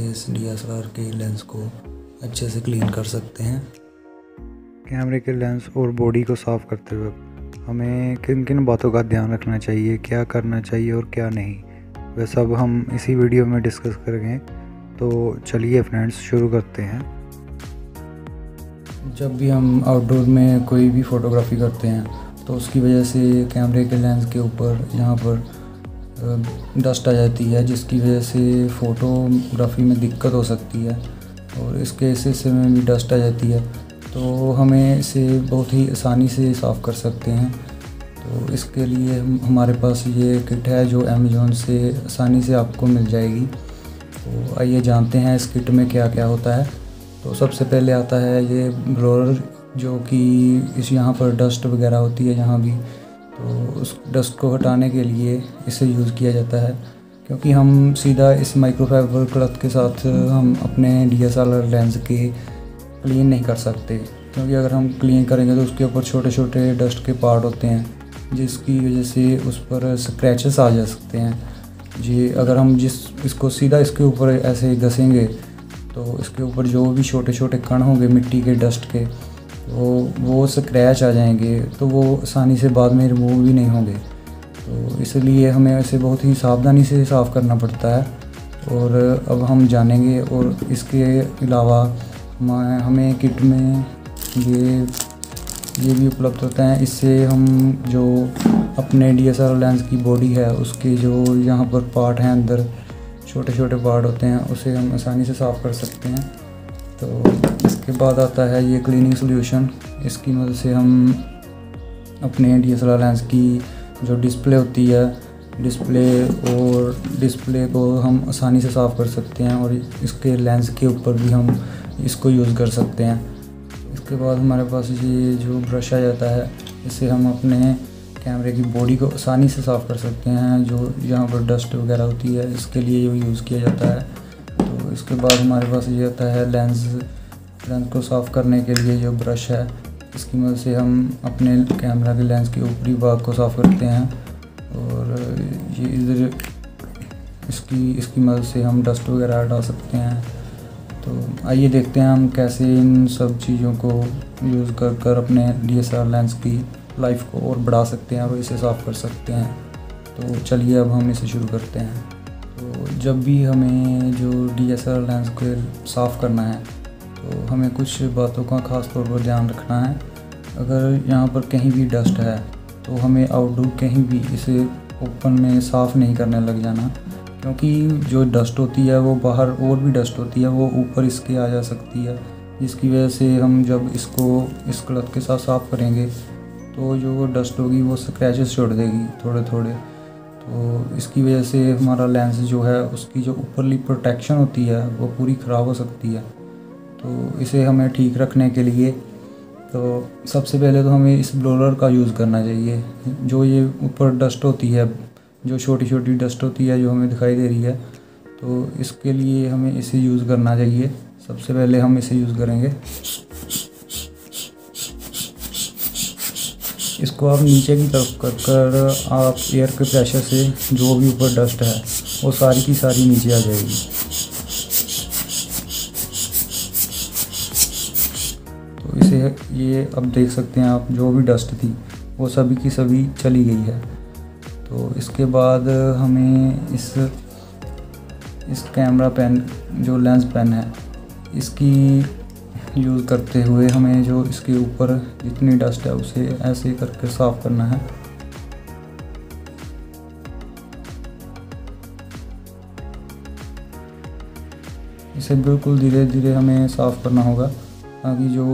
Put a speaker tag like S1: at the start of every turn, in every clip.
S1: इस DSLR के lens को अच्छे से क्लीन कर सकते हैं।
S2: कैमरे के लेंस और बॉडी को साफ़ करते वक्त हमें किन किन बातों का ध्यान रखना चाहिए, क्या करना चाहिए और क्या नहीं, वह सब हम इसी वीडियो में डिस्कस करेंगे। तो चलिए फ्रेंड्स, शुरू करते हैं।
S1: जब भी हम आउटडोर में कोई भी फ़ोटोग्राफी करते हैं तो उसकी वजह से कैमरे के लेंस के ऊपर यहाँ पर डस्ट आ जाती है, जिसकी वजह से फ़ोटोग्राफी में दिक्कत हो सकती है और इसके हिस्से में भी डस्ट आ जाती है। तो हमें इसे बहुत ही आसानी से साफ़ कर सकते हैं। तो इसके लिए हमारे पास ये किट है जो अमेज़ॉन से आसानी से आपको मिल जाएगी। तो आइए जानते हैं इस किट में क्या क्या होता है। तो सबसे पहले आता है ये ब्लोअर, जो कि इस यहाँ पर डस्ट वगैरह होती है जहाँ भी, तो उस डस्ट को हटाने के लिए इसे यूज़ किया जाता है। क्योंकि हम सीधा इस माइक्रोफाइबर क्लॉथ के साथ हम अपने DSLR लेंस के क्लीन नहीं कर सकते, क्योंकि अगर हम क्लीन करेंगे तो उसके ऊपर छोटे छोटे डस्ट के पार्ट होते हैं, जिसकी वजह से उस पर स्क्रैचेस आ जा सकते हैं जी। अगर हम इसको सीधा इसके ऊपर ऐसे घसेंगे तो इसके ऊपर जो भी छोटे छोटे कण होंगे मिट्टी के, डस्ट के, तो वो स्क्रैच आ जाएंगे, तो वो आसानी से बाद में रिमूव भी नहीं होंगे। तो इसलिए हमें इसे बहुत ही सावधानी से साफ़ करना पड़ता है। और अब हम जानेंगे, और इसके अलावा हमें किट में ये भी उपलब्ध होता है। इससे हम जो अपने DSLR लेंस की बॉडी है उसके जो यहाँ पर पार्ट हैं, अंदर छोटे छोटे पार्ट होते हैं, उसे हम आसानी से साफ़ कर सकते हैं। तो इसके बाद आता है ये क्लीनिंग सॉल्यूशन। इसकी मदद से हम अपने DSLR लेंस की जो डिस्प्ले होती है, डिस्प्ले को हम आसानी से साफ़ कर सकते हैं, और इसके लेंस के ऊपर भी हम इसको यूज़ कर सकते हैं। इसके बाद हमारे पास ये जो ब्रश आ जाता है, इससे हम अपने कैमरे की बॉडी को आसानी से साफ़ कर सकते हैं, जो यहाँ पर डस्ट वगैरह होती है, इसके लिए ये यूज़ किया जाता है। तो इसके बाद हमारे पास ये आता है लेंस को साफ़ करने के लिए जो ब्रश है, इसकी मदद से हम अपने कैमरा के लेंस के ऊपरी भाग को साफ़ करते हैं, और ये इधर इसकी मदद से हम डस्ट वगैरह हटा सकते हैं। तो आइए देखते हैं हम कैसे इन सब चीज़ों को यूज़ कर अपने DSLR लेंस की लाइफ को और बढ़ा सकते हैं और इसे साफ़ कर सकते हैं। तो चलिए अब हम इसे शुरू करते हैं। तो जब भी हमें जो DSLR लेंस को साफ़ करना है तो हमें कुछ बातों का ख़ास तौर पर ध्यान रखना है। अगर यहाँ पर कहीं भी डस्ट है तो हमें आउटडोर कहीं भी इसे ओपन में साफ़ नहीं करने लग जाना, क्योंकि जो डस्ट होती है वो बाहर, और भी डस्ट होती है वो ऊपर इसके आ जा सकती है, जिसकी वजह से हम जब इसको इस क्लॉथ के साथ साफ़ करेंगे तो जो डस्ट होगी वो स्क्रैचेस छोड़ देगी थोड़े थोड़े। तो इसकी वजह से हमारा लेंस जो है उसकी जो ऊपरली प्रोटेक्शन होती है वो पूरी ख़राब हो सकती है। तो इसे हमें ठीक रखने के लिए तो सबसे पहले तो हमें इस ब्लोअर का यूज़ करना चाहिए। जो ये ऊपर डस्ट होती है, जो छोटी छोटी डस्ट होती है जो हमें दिखाई दे रही है, तो इसके लिए हमें इसे यूज़ करना चाहिए। सबसे पहले हम इसे यूज़ करेंगे। इसको आप नीचे की तरफ कर आप एयर के प्रेशर से जो भी ऊपर डस्ट है वो सारी की सारी नीचे आ जाएगी। तो इसे ये अब देख सकते हैं आप, जो भी डस्ट थी वो सभी की सभी चली गई है। तो इसके बाद हमें इस कैमरा पेन, जो लेंस पेन है, इसकी यूज़ करते हुए हमें जो इसके ऊपर जितनी डस्ट है उसे ऐसे करके साफ़ करना है। इसे बिल्कुल धीरे धीरे हमें साफ़ करना होगा, ताकि जो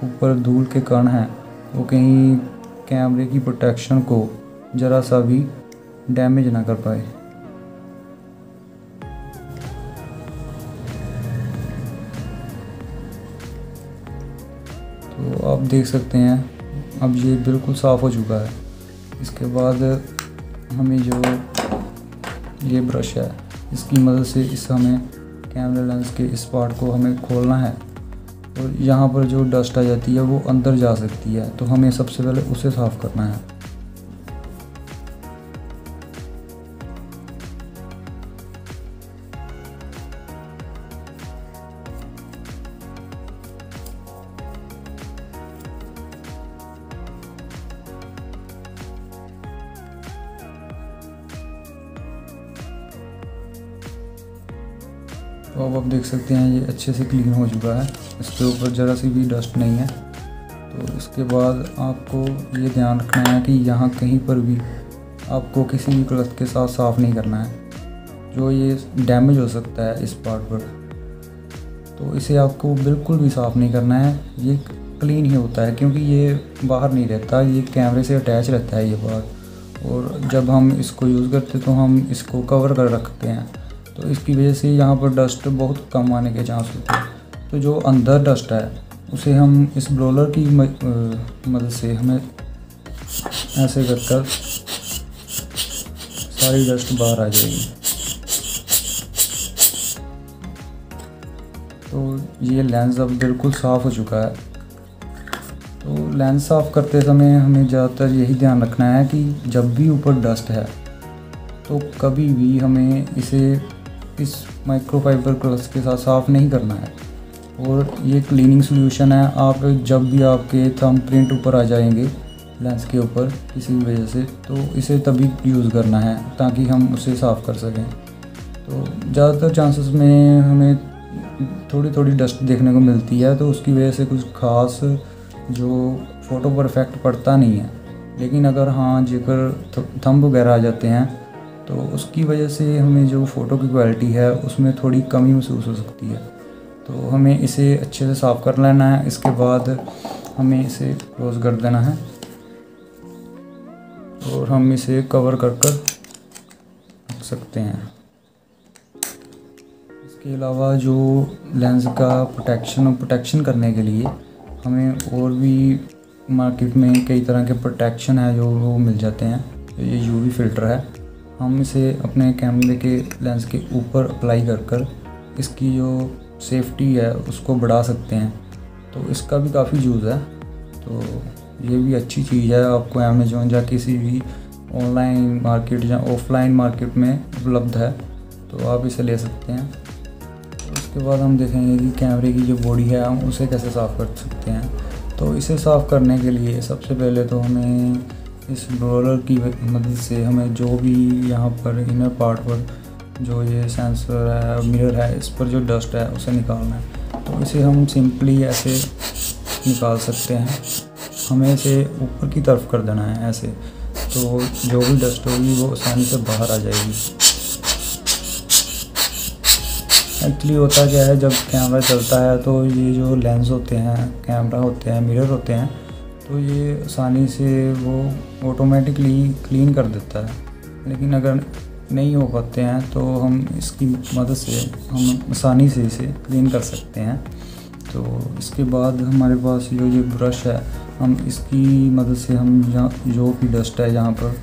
S1: ऊपर धूल के कण हैं वो कहीं कैमरे की प्रोटेक्शन को ज़रा सा भी डैमेज ना कर पाए। तो आप देख सकते हैं अब ये बिल्कुल साफ़ हो चुका है। इसके बाद हमें जो ये ब्रश है, इसकी मदद से हमें कैमरा लेंस के इस पार्ट को हमें खोलना है, और यहाँ पर जो डस्ट आ जाती है वो अंदर जा सकती है, तो हमें सबसे पहले उसे साफ़ करना है। तो अब आप देख सकते हैं ये अच्छे से क्लीन हो चुका है, इसके ऊपर ज़रा सी भी डस्ट नहीं है। तो इसके बाद आपको ये ध्यान रखना है कि यहाँ कहीं पर भी आपको किसी भी क्लच के साथ साफ़ नहीं करना है, जो ये डैमेज हो सकता है इस पार्ट पर। तो इसे आपको बिल्कुल भी साफ़ नहीं करना है, ये क्लीन ही होता है क्योंकि ये बाहर नहीं रहता, ये कैमरे से अटैच रहता है ये पार्ट। और जब हम इसको यूज़ करते तो हम इसको कवर कर रखते हैं, तो इसकी वजह से यहाँ पर डस्ट बहुत कम आने के चांस होते हैं। तो जो अंदर डस्ट है उसे हम इस ब्लोअर की मदद से हमें ऐसे कर सारी डस्ट बाहर आ जाएगी। तो ये लेंस अब बिल्कुल साफ़ हो चुका है। तो लेंस साफ़ करते समय हमें ज़्यादातर यही ध्यान रखना है कि जब भी ऊपर डस्ट है तो कभी भी हमें इसे इस माइक्रोफाइबर क्लच के साथ साफ़ नहीं करना है। और ये क्लीनिंग सॉल्यूशन है, आप जब भी आपके थंब प्रिंट ऊपर आ जाएंगे लेंस के ऊपर किसी भी वजह से, तो इसे तभी यूज़ करना है ताकि हम उसे साफ़ कर सकें। तो ज़्यादातर चांसेस में हमें थोड़ी थोड़ी डस्ट देखने को मिलती है, तो उसकी वजह से कुछ ख़ास जो फ़ोटो पर इफेक्ट पड़ता नहीं है। लेकिन अगर हाँ जेकर थंब वगैरह आ जाते हैं तो उसकी वजह से हमें जो फ़ोटो की क्वालिटी है उसमें थोड़ी कमी महसूस हो सकती है। तो हमें इसे अच्छे से साफ़ कर लेना है। इसके बाद हमें इसे क्लोज़ कर देना है और हम इसे कवर कर रख सकते हैं। इसके अलावा जो लेंस का प्रोटेक्शन करने के लिए हमें और भी मार्केट में कई तरह के प्रोटेक्शन है जो वो मिल जाते हैं। ये यूवी फ़िल्टर है, हम इसे अपने कैमरे के लेंस के ऊपर अप्लाई कर इसकी जो सेफ्टी है उसको बढ़ा सकते हैं। तो इसका भी काफ़ी यूज़ है। तो ये भी अच्छी चीज़ है, आपको अमेज़ॉन या किसी भी ऑनलाइन मार्केट या ऑफलाइन मार्केट में उपलब्ध है, तो आप इसे ले सकते हैं। उसके बाद हम देखेंगे कि कैमरे की जो बॉडी है हम उसे कैसे साफ़ कर सकते हैं। तो इसे साफ़ करने के लिए सबसे पहले तो हमें इस रोलर की मदद से हमें जो भी यहाँ पर इनर पार्ट पर जो ये सेंसर है मिरर है इस पर जो डस्ट है उसे निकालना है। तो इसे हम सिंपली ऐसे निकाल सकते हैं, हमें इसे ऊपर की तरफ कर देना है ऐसे, तो जो भी डस्ट होगी वो आसानी से बाहर आ जाएगी। एक्चुअली होता क्या है, जब कैमरा चलता है तो ये जो लेंस होते हैं, कैमरा होते हैं, मिरर होते हैं, तो ये आसानी से वो ऑटोमेटिकली क्लीन कर देता है। लेकिन अगर नहीं हो पाते हैं तो हम इसकी मदद से हम आसानी से इसे क्लीन कर सकते हैं। तो इसके बाद हमारे पास जो ये ब्रश है, हम इसकी मदद से हम जो भी डस्ट है यहाँ पर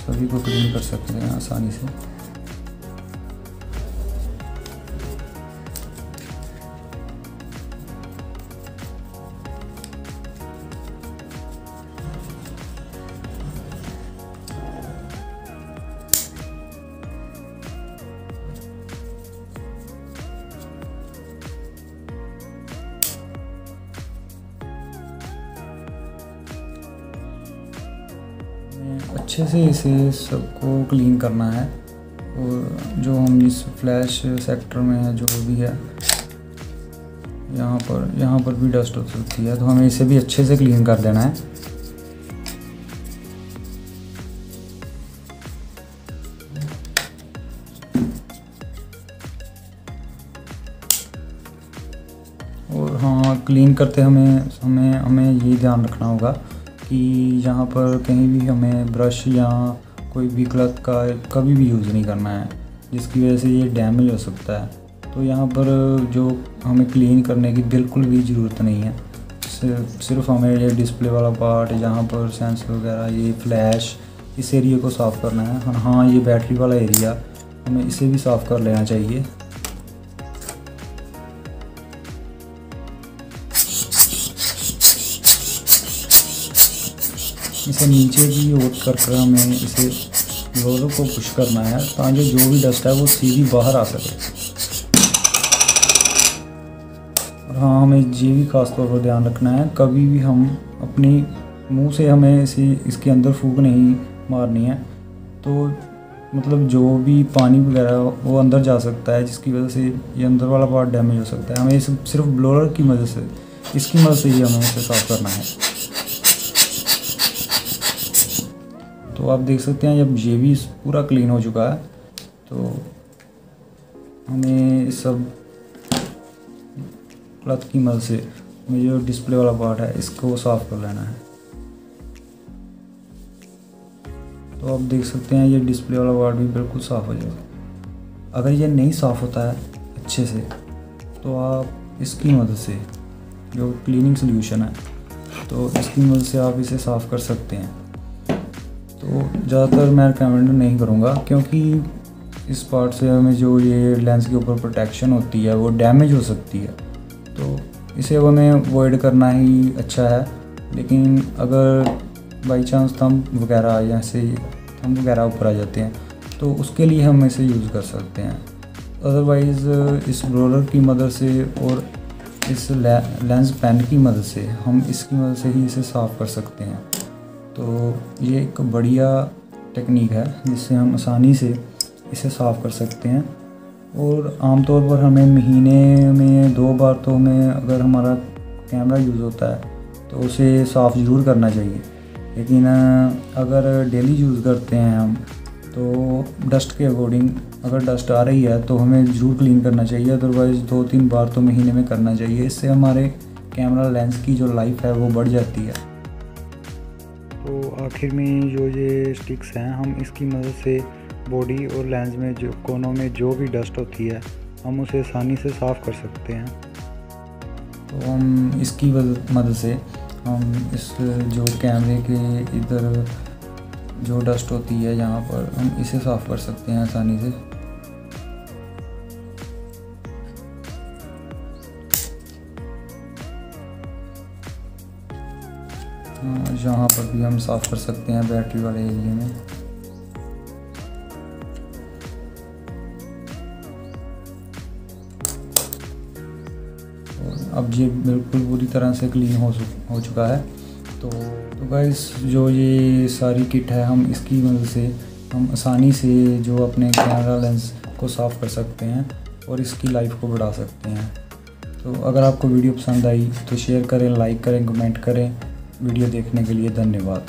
S1: सभी को क्लीन कर सकते हैं आसानी से। अच्छे से इसे सबको क्लीन करना है। और जो हम इस फ्लैश सेक्टर में है जो भी है, यहाँ पर भी डस्ट हो सकती है, तो हमें इसे भी अच्छे से क्लीन कर देना है। और हाँ, क्लीन करते हमें ये ध्यान रखना होगा कि यहाँ पर कहीं भी हमें ब्रश या कोई भी क्लच का कभी भी यूज़ नहीं करना है, जिसकी वजह से ये डैमेज हो सकता है। तो यहाँ पर जो हमें क्लीन करने की बिल्कुल भी ज़रूरत नहीं है, सिर्फ हमें ये डिस्प्ले वाला पार्ट, जहाँ पर सेंसर वगैरह, ये फ्लैश, इस एरिया को साफ़ करना है। हाँ, ये बैटरी वाला एरिया हमें इसे भी साफ़ कर लेना चाहिए। इसे नीचे की ओर कर हमें इसे रोलर को पुश करना है ताकि जो भी डस्ट है वो सीधी बाहर आ सके। और हाँ, हमें ये भी ख़ास तौर पर ध्यान रखना है, कभी भी हम अपनी मुंह से हमें इसके अंदर फूंक नहीं मारनी है। तो मतलब जो भी पानी वगैरह वो अंदर जा सकता है, जिसकी वजह से ये अंदर वाला पार्ट डैमेज हो सकता है। हमें सिर्फ ब्लोअर की मदद से, इसकी मदद से ही हमें इसे साफ़ करना है। तो आप देख सकते हैं जब ये भी पूरा क्लीन हो चुका है तो हमें इस सब क्लॉथ की मदद से हमें जो डिस्प्ले वाला पार्ट है इसको साफ़ कर लेना है। तो आप देख सकते हैं ये डिस्प्ले वाला पार्ट भी बिल्कुल साफ़ हो जाएगा। अगर ये नहीं साफ़ होता है अच्छे से तो आप इसकी मदद से, जो क्लीनिंग सॉल्यूशन है, तो इसकी मदद से आप इसे साफ़ कर सकते हैं। तो ज़्यादातर मैं रिकमेंड नहीं करूँगा, क्योंकि इस पार्ट से हमें जो ये लेंस के ऊपर प्रोटेक्शन होती है वो डैमेज हो सकती है, तो इसे हमें अवॉइड करना ही अच्छा है। लेकिन अगर बाई चांस थंब वगैरह या से थंब वगैरह ऊपर आ जाते हैं तो उसके लिए हम इसे यूज़ कर सकते हैं। अदरवाइज़ इस रोलर की मदद से और इस लेंस पेन की मदद से हम इसकी मदद से ही इसे साफ़ कर सकते हैं। तो ये एक बढ़िया टेक्निक है जिससे हम आसानी से इसे साफ़ कर सकते हैं। और आमतौर पर हमें महीने में 2 बार तो हमें, अगर हमारा कैमरा यूज़ होता है तो उसे साफ़ ज़रूर करना चाहिए। लेकिन अगर डेली यूज़ करते हैं हम तो डस्ट के अकॉर्डिंग, अगर डस्ट आ रही है तो हमें ज़रूर क्लीन करना चाहिए। अदरवाइज़ 2-3 बार तो महीने में करना चाहिए। इससे हमारे कैमरा लेंस की जो लाइफ है वो बढ़ जाती है।
S2: तो आखिर में जो ये स्टिक्स हैं, हम इसकी मदद से बॉडी और लेंस में जो कोनों में जो भी डस्ट होती है हम उसे आसानी से साफ़ कर सकते हैं।
S1: तो हम इसकी मदद से हम इस जो कैमरे के इधर जो डस्ट होती है यहाँ पर, हम इसे साफ़ कर सकते हैं आसानी से। यहाँ पर भी हम साफ़ कर सकते हैं बैटरी वाले एरिया में। अब ये बिल्कुल पूरी तरह से क्लीन हो चुका है। तो गाइस, जो ये सारी किट है, हम इसकी मदद से हम आसानी से जो अपने कैमरा लेंस को साफ़ कर सकते हैं और इसकी लाइफ को बढ़ा सकते हैं। तो अगर आपको वीडियो पसंद आई तो शेयर करें, लाइक करें, कमेंट करें। वीडियो देखने के लिए धन्यवाद।